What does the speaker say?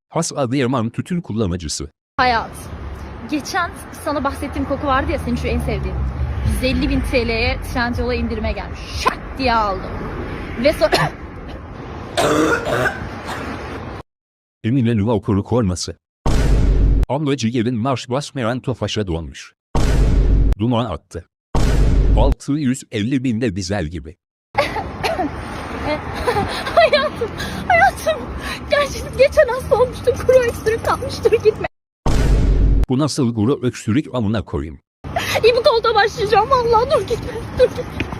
Has Adıyaman tütün kullanıcısı. Hayat. Geçen sana bahsettiğim koku vardı ya, senin şu en sevdiğin. 150.000 TL'ye Trendyol'a indirime gelmiş. Şak diye aldım. Ve sonra... Emine Nuva okuru korması. Amlacı yerin marş basmayan Tofaş'a donmuş. Duman attı. 650.000'de dizel gibi. Hayatım. Gerçekten geçen hasta olmuştum. Kuru öksürük kalmıştır, gitme. Bu nasıl guru öksürük amına koyayım. İyi, bu koltuğa başlayacağım. Vallahi dur gitme. Dur gitme.